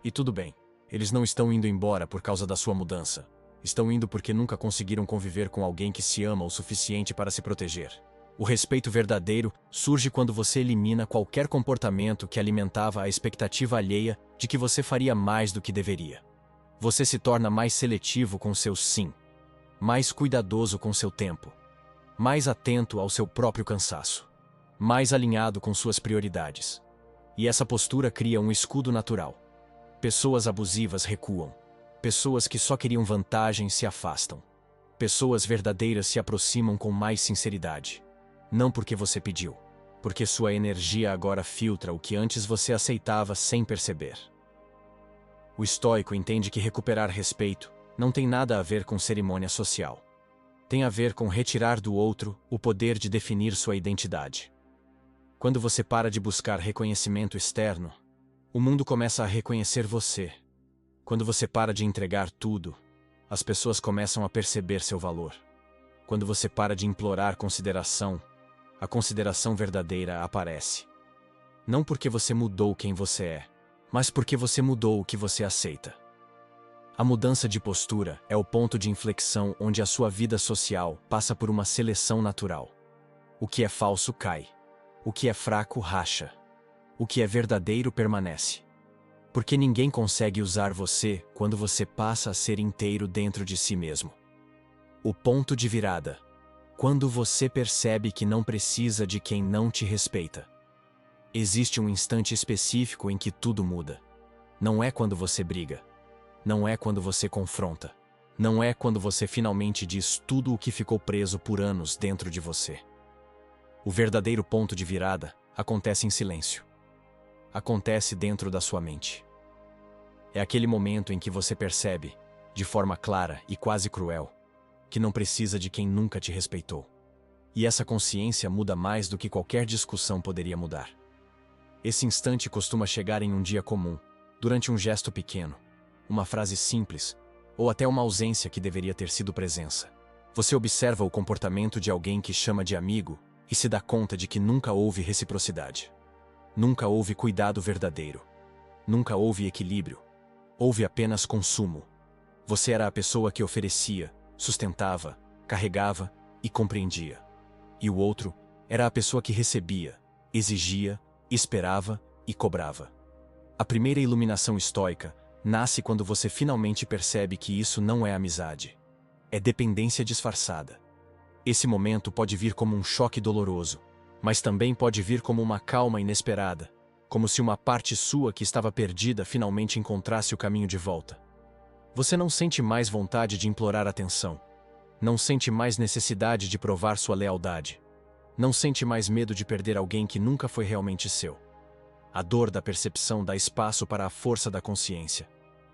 E tudo bem, eles não estão indo embora por causa da sua mudança. Estão indo porque nunca conseguiram conviver com alguém que se ama o suficiente para se proteger. O respeito verdadeiro surge quando você elimina qualquer comportamento que alimentava a expectativa alheia de que você faria mais do que deveria. Você se torna mais seletivo com seu sim, mais cuidadoso com seu tempo, mais atento ao seu próprio cansaço, mais alinhado com suas prioridades. E essa postura cria um escudo natural. Pessoas abusivas recuam. Pessoas que só queriam vantagem se afastam. Pessoas verdadeiras se aproximam com mais sinceridade. Não porque você pediu, porque sua energia agora filtra o que antes você aceitava sem perceber. O estoico entende que recuperar respeito não tem nada a ver com cerimônia social. Tem a ver com retirar do outro o poder de definir sua identidade. Quando você para de buscar reconhecimento externo, o mundo começa a reconhecer você. Quando você para de entregar tudo, as pessoas começam a perceber seu valor. Quando você para de implorar consideração, a consideração verdadeira aparece. Não porque você mudou quem você é, mas porque você mudou o que você aceita. A mudança de postura é o ponto de inflexão onde a sua vida social passa por uma seleção natural. O que é falso cai. O que é fraco racha. O que é verdadeiro permanece. Porque ninguém consegue usar você quando você passa a ser inteiro dentro de si mesmo. O ponto de virada. Quando você percebe que não precisa de quem não te respeita. Existe um instante específico em que tudo muda. Não é quando você briga. Não é quando você confronta. Não é quando você finalmente diz tudo o que ficou preso por anos dentro de você. O verdadeiro ponto de virada acontece em silêncio. Acontece dentro da sua mente. É aquele momento em que você percebe, de forma clara e quase cruel, que não precisa de quem nunca te respeitou. E essa consciência muda mais do que qualquer discussão poderia mudar. Esse instante costuma chegar em um dia comum, durante um gesto pequeno, uma frase simples, ou até uma ausência que deveria ter sido presença. Você observa o comportamento de alguém que chama de amigo e se dá conta de que nunca houve reciprocidade. Nunca houve cuidado verdadeiro. Nunca houve equilíbrio. Houve apenas consumo. Você era a pessoa que oferecia, sustentava, carregava e compreendia. E o outro era a pessoa que recebia, exigia, esperava e cobrava. A primeira iluminação estoica nasce quando você finalmente percebe que isso não é amizade. É dependência disfarçada. Esse momento pode vir como um choque doloroso, mas também pode vir como uma calma inesperada, como se uma parte sua que estava perdida finalmente encontrasse o caminho de volta. Você não sente mais vontade de implorar atenção. Não sente mais necessidade de provar sua lealdade. Não sente mais medo de perder alguém que nunca foi realmente seu. A dor da percepção dá espaço para a força da consciência.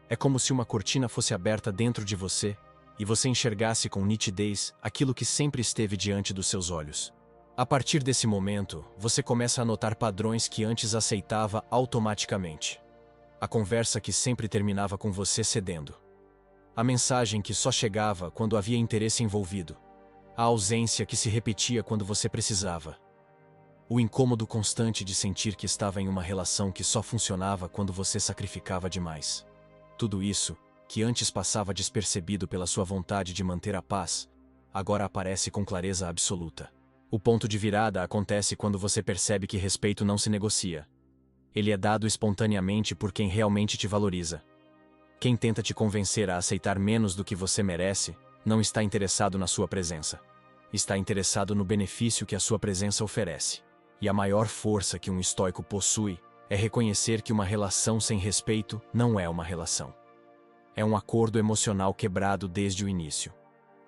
É como se uma cortina fosse aberta dentro de você e você enxergasse com nitidez aquilo que sempre esteve diante dos seus olhos. A partir desse momento, você começa a notar padrões que antes aceitava automaticamente. A conversa que sempre terminava com você cedendo. A mensagem que só chegava quando havia interesse envolvido. A ausência que se repetia quando você precisava. O incômodo constante de sentir que estava em uma relação que só funcionava quando você sacrificava demais. Tudo isso, que antes passava despercebido pela sua vontade de manter a paz, agora aparece com clareza absoluta. O ponto de virada acontece quando você percebe que respeito não se negocia. Ele é dado espontaneamente por quem realmente te valoriza. Quem tenta te convencer a aceitar menos do que você merece, não está interessado na sua presença. Está interessado no benefício que a sua presença oferece. E a maior força que um estoico possui é reconhecer que uma relação sem respeito não é uma relação. É um acordo emocional quebrado desde o início.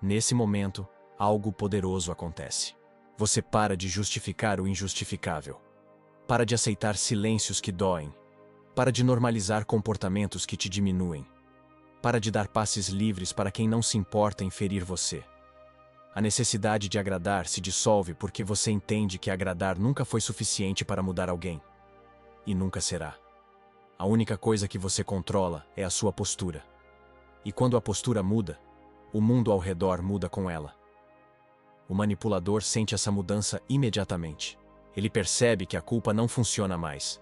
Nesse momento, algo poderoso acontece. Você para de justificar o injustificável. Para de aceitar silêncios que doem. Para de normalizar comportamentos que te diminuem. Para de dar passes livres para quem não se importa em ferir você. A necessidade de agradar se dissolve porque você entende que agradar nunca foi suficiente para mudar alguém. E nunca será. A única coisa que você controla é a sua postura. E quando a postura muda, o mundo ao redor muda com ela. O manipulador sente essa mudança imediatamente. Ele percebe que a culpa não funciona mais.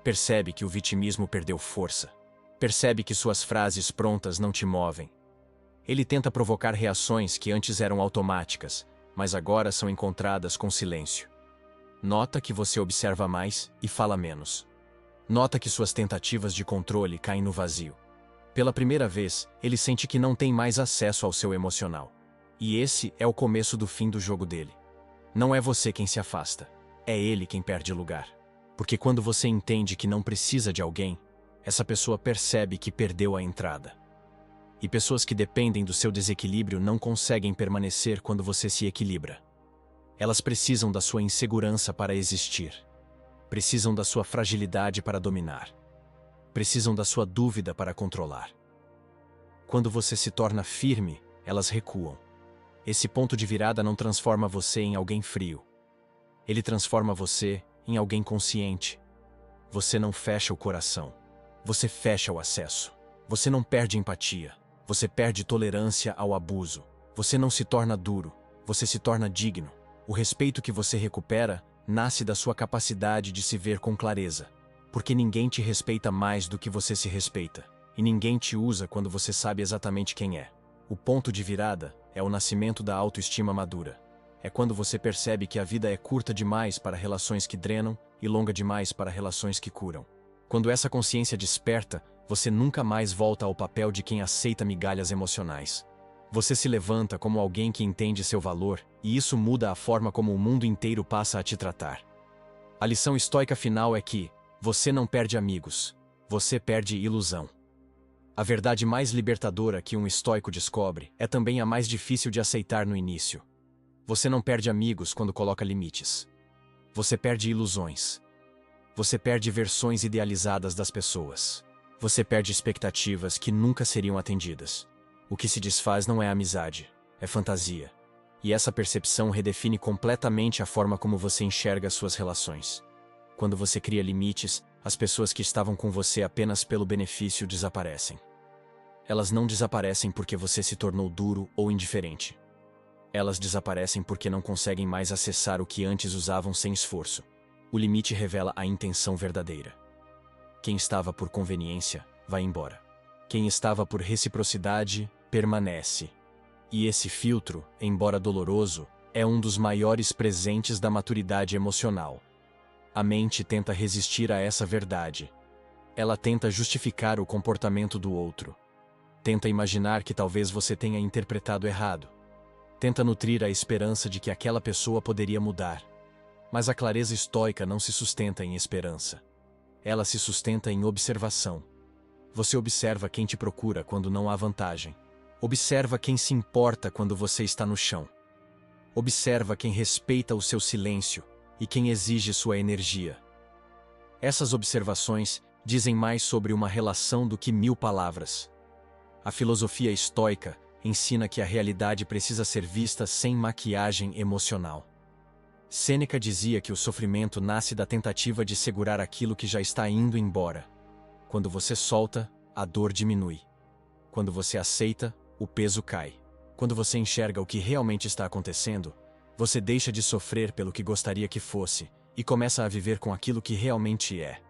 Percebe que o vitimismo perdeu força. Percebe que suas frases prontas não te movem. Ele tenta provocar reações que antes eram automáticas, mas agora são encontradas com silêncio. Nota que você observa mais e fala menos. Nota que suas tentativas de controle caem no vazio. Pela primeira vez, ele sente que não tem mais acesso ao seu emocional. E esse é o começo do fim do jogo dele. Não é você quem se afasta, é ele quem perde lugar. Porque quando você entende que não precisa de alguém, essa pessoa percebe que perdeu a entrada. E pessoas que dependem do seu desequilíbrio não conseguem permanecer quando você se equilibra. Elas precisam da sua insegurança para existir. Precisam da sua fragilidade para dominar. Precisam da sua dúvida para controlar. Quando você se torna firme, elas recuam. Esse ponto de virada não transforma você em alguém frio. Ele transforma você em alguém consciente. Você não fecha o coração. Você fecha o acesso. Você não perde empatia. Você perde tolerância ao abuso. Você não se torna duro. Você se torna digno. O respeito que você recupera nasce da sua capacidade de se ver com clareza. Porque ninguém te respeita mais do que você se respeita. E ninguém te usa quando você sabe exatamente quem é. O ponto de virada é o nascimento da autoestima madura. É quando você percebe que a vida é curta demais para relações que drenam e longa demais para relações que curam. Quando essa consciência desperta, você nunca mais volta ao papel de quem aceita migalhas emocionais. Você se levanta como alguém que entende seu valor, e isso muda a forma como o mundo inteiro passa a te tratar. A lição estoica final é que você não perde amigos, você perde ilusão. A verdade mais libertadora que um estoico descobre é também a mais difícil de aceitar no início. Você não perde amigos quando coloca limites. Você perde ilusões. Você perde versões idealizadas das pessoas. Você perde expectativas que nunca seriam atendidas. O que se desfaz não é amizade, é fantasia. E essa percepção redefine completamente a forma como você enxerga suas relações. Quando você cria limites, as pessoas que estavam com você apenas pelo benefício desaparecem. Elas não desaparecem porque você se tornou duro ou indiferente. Elas desaparecem porque não conseguem mais acessar o que antes usavam sem esforço. O limite revela a intenção verdadeira. Quem estava por conveniência, vai embora. Quem estava por reciprocidade, permanece. E esse filtro, embora doloroso, é um dos maiores presentes da maturidade emocional. A mente tenta resistir a essa verdade. Ela tenta justificar o comportamento do outro. Tenta imaginar que talvez você tenha interpretado errado. Tenta nutrir a esperança de que aquela pessoa poderia mudar. Mas a clareza estoica não se sustenta em esperança. Ela se sustenta em observação. Você observa quem te procura quando não há vantagem. Observa quem se importa quando você está no chão. Observa quem respeita o seu silêncio e quem exige sua energia. Essas observações dizem mais sobre uma relação do que 1000 palavras. A filosofia estoica ensina que a realidade precisa ser vista sem maquiagem emocional. Sêneca dizia que o sofrimento nasce da tentativa de segurar aquilo que já está indo embora. Quando você solta, a dor diminui. Quando você aceita, o peso cai. Quando você enxerga o que realmente está acontecendo, você deixa de sofrer pelo que gostaria que fosse e começa a viver com aquilo que realmente é.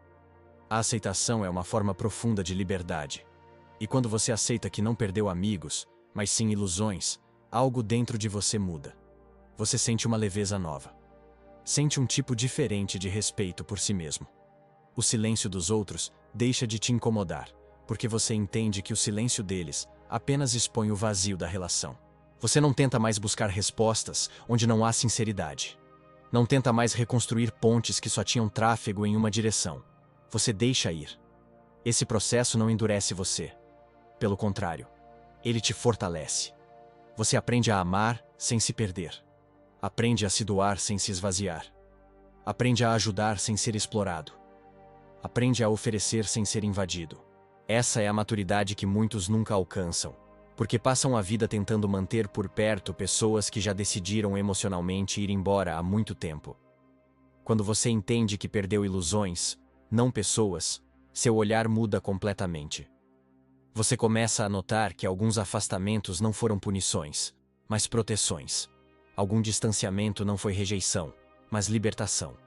A aceitação é uma forma profunda de liberdade. E quando você aceita que não perdeu amigos, mas sim ilusões, algo dentro de você muda. Você sente uma leveza nova. Sente um tipo diferente de respeito por si mesmo. O silêncio dos outros deixa de te incomodar, porque você entende que o silêncio deles apenas expõe o vazio da relação. Você não tenta mais buscar respostas onde não há sinceridade. Não tenta mais reconstruir pontes que só tinham tráfego em uma direção. Você deixa ir. Esse processo não endurece você. Pelo contrário, ele te fortalece. Você aprende a amar sem se perder. Aprende a se doar sem se esvaziar. Aprende a ajudar sem ser explorado. Aprende a oferecer sem ser invadido. Essa é a maturidade que muitos nunca alcançam, porque passam a vida tentando manter por perto pessoas que já decidiram emocionalmente ir embora há muito tempo. Quando você entende que perdeu ilusões, não pessoas, seu olhar muda completamente. Você começa a notar que alguns afastamentos não foram punições, mas proteções. Algum distanciamento não foi rejeição, mas libertação.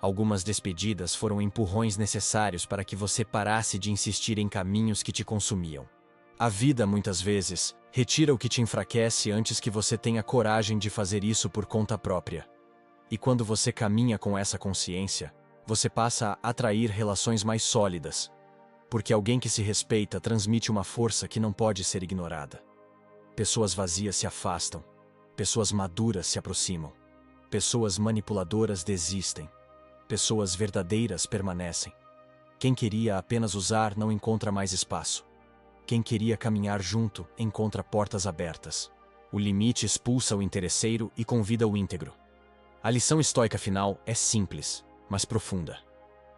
Algumas despedidas foram empurrões necessários para que você parasse de insistir em caminhos que te consumiam. A vida, muitas vezes, retira o que te enfraquece antes que você tenha coragem de fazer isso por conta própria. E quando você caminha com essa consciência, você passa a atrair relações mais sólidas, porque alguém que se respeita transmite uma força que não pode ser ignorada. Pessoas vazias se afastam. Pessoas maduras se aproximam. Pessoas manipuladoras desistem. Pessoas verdadeiras permanecem. Quem queria apenas usar não encontra mais espaço. Quem queria caminhar junto encontra portas abertas. O limite expulsa o interesseiro e convida o íntegro. A lição estoica final é simples, mas profunda.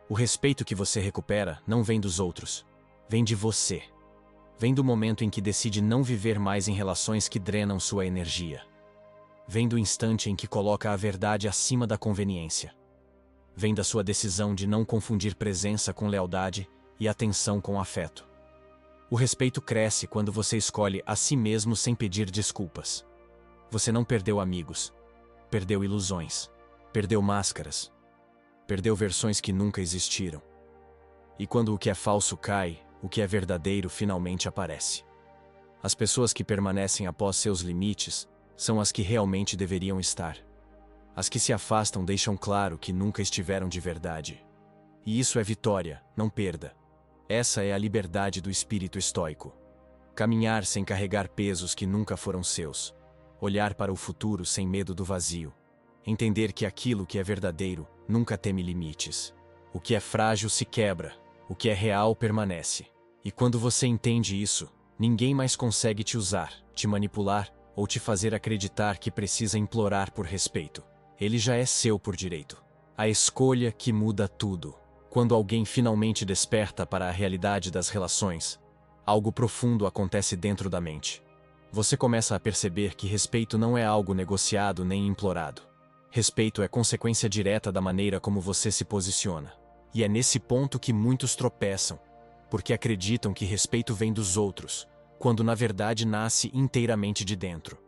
O respeito que você recupera não vem dos outros, vem de você. Vem do momento em que decide não viver mais em relações que drenam sua energia. Vem do instante em que coloca a verdade acima da conveniência. Vem da sua decisão de não confundir presença com lealdade e atenção com afeto. O respeito cresce quando você escolhe a si mesmo sem pedir desculpas. Você não perdeu amigos. Perdeu ilusões. Perdeu máscaras. Perdeu versões que nunca existiram. E quando o que é falso cai, o que é verdadeiro finalmente aparece. As pessoas que permanecem após seus limites são as que realmente deveriam estar. As que se afastam deixam claro que nunca estiveram de verdade. E isso é vitória, não perda. Essa é a liberdade do espírito estoico. Caminhar sem carregar pesos que nunca foram seus. Olhar para o futuro sem medo do vazio. Entender que aquilo que é verdadeiro nunca teme limites. O que é frágil se quebra. O que é real permanece. E quando você entende isso, ninguém mais consegue te usar, te manipular ou te fazer acreditar que precisa implorar por respeito. Ele já é seu por direito. A escolha que muda tudo. Quando alguém finalmente desperta para a realidade das relações, algo profundo acontece dentro da mente. Você começa a perceber que respeito não é algo negociado nem implorado. Respeito é consequência direta da maneira como você se posiciona. E é nesse ponto que muitos tropeçam, porque acreditam que respeito vem dos outros, quando na verdade nasce inteiramente de dentro.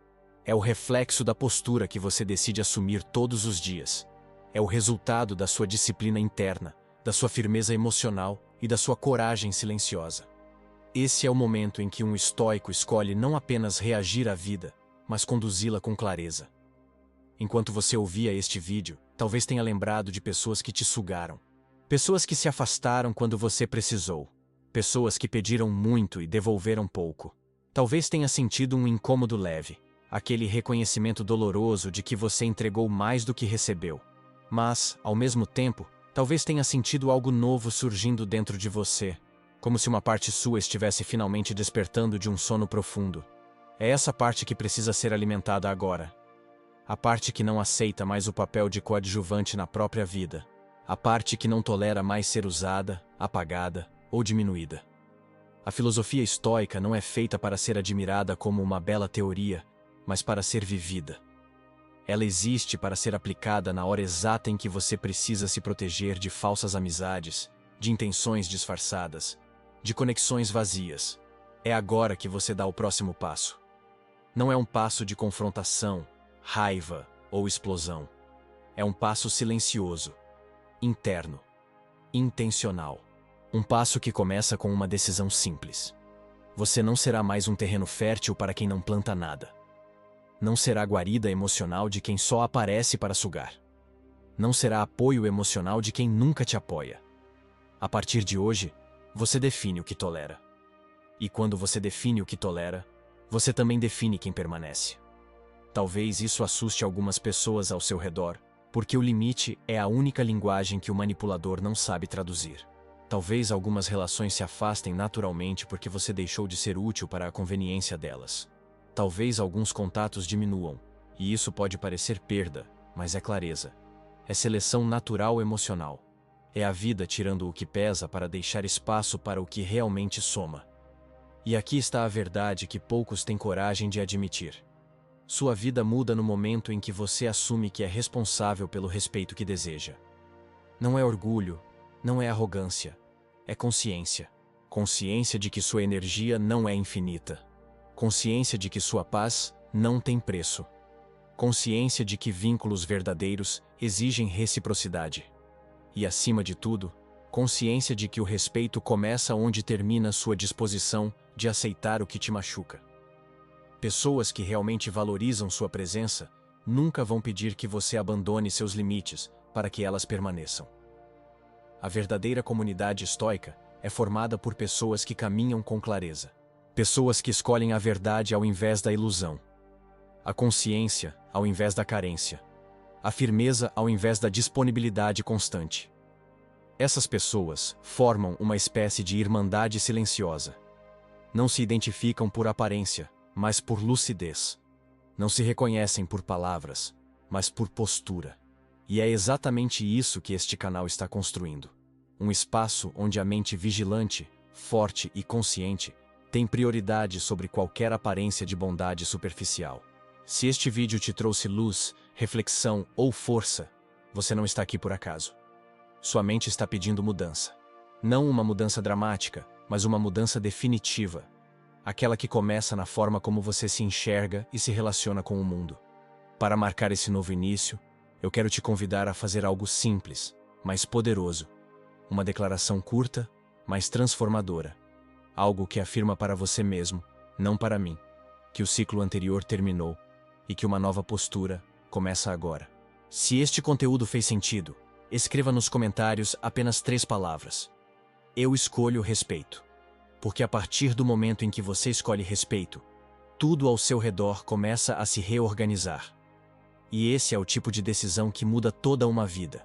É o reflexo da postura que você decide assumir todos os dias. É o resultado da sua disciplina interna, da sua firmeza emocional e da sua coragem silenciosa. Esse é o momento em que um estoico escolhe não apenas reagir à vida, mas conduzi-la com clareza. Enquanto você ouvia este vídeo, talvez tenha lembrado de pessoas que te sugaram. Pessoas que se afastaram quando você precisou. Pessoas que pediram muito e devolveram pouco. Talvez tenha sentido um incômodo leve, aquele reconhecimento doloroso de que você entregou mais do que recebeu. Mas, ao mesmo tempo, talvez tenha sentido algo novo surgindo dentro de você, como se uma parte sua estivesse finalmente despertando de um sono profundo. É essa parte que precisa ser alimentada agora. A parte que não aceita mais o papel de coadjuvante na própria vida. A parte que não tolera mais ser usada, apagada ou diminuída. A filosofia estoica não é feita para ser admirada como uma bela teoria, mas para ser vivida. Ela existe para ser aplicada na hora exata em que você precisa se proteger de falsas amizades, de intenções disfarçadas, de conexões vazias. É agora que você dá o próximo passo. Não é um passo de confrontação, raiva ou explosão. É um passo silencioso, interno, intencional. Um passo que começa com uma decisão simples. Você não será mais um terreno fértil para quem não planta nada. Não será guarida emocional de quem só aparece para sugar. Não será apoio emocional de quem nunca te apoia. A partir de hoje, você define o que tolera. E quando você define o que tolera, você também define quem permanece. Talvez isso assuste algumas pessoas ao seu redor, porque o limite é a única linguagem que o manipulador não sabe traduzir. Talvez algumas relações se afastem naturalmente porque você deixou de ser útil para a conveniência delas. Talvez alguns contatos diminuam, e isso pode parecer perda, mas é clareza. É seleção natural emocional. É a vida tirando o que pesa para deixar espaço para o que realmente soma. E aqui está a verdade que poucos têm coragem de admitir. Sua vida muda no momento em que você assume que é responsável pelo respeito que deseja. Não é orgulho, não é arrogância, é consciência. Consciência de que sua energia não é infinita. Consciência de que sua paz não tem preço. Consciência de que vínculos verdadeiros exigem reciprocidade. E, acima de tudo, consciência de que o respeito começa onde termina sua disposição de aceitar o que te machuca. Pessoas que realmente valorizam sua presença nunca vão pedir que você abandone seus limites para que elas permaneçam. A verdadeira comunidade estoica é formada por pessoas que caminham com clareza. Pessoas que escolhem a verdade ao invés da ilusão. A consciência ao invés da carência. A firmeza ao invés da disponibilidade constante. Essas pessoas formam uma espécie de irmandade silenciosa. Não se identificam por aparência, mas por lucidez. Não se reconhecem por palavras, mas por postura. E é exatamente isso que este canal está construindo. Um espaço onde a mente vigilante, forte e consciente tem prioridade sobre qualquer aparência de bondade superficial. Se este vídeo te trouxe luz, reflexão ou força, você não está aqui por acaso. Sua mente está pedindo mudança. Não uma mudança dramática, mas uma mudança definitiva. Aquela que começa na forma como você se enxerga e se relaciona com o mundo. Para marcar esse novo início, eu quero te convidar a fazer algo simples, mas poderoso. Uma declaração curta, mas transformadora. Algo que afirma para você mesmo, não para mim, que o ciclo anterior terminou e que uma nova postura começa agora. Se este conteúdo fez sentido, escreva nos comentários apenas 3 palavras. Eu escolho respeito. Porque a partir do momento em que você escolhe respeito, tudo ao seu redor começa a se reorganizar. E esse é o tipo de decisão que muda toda uma vida.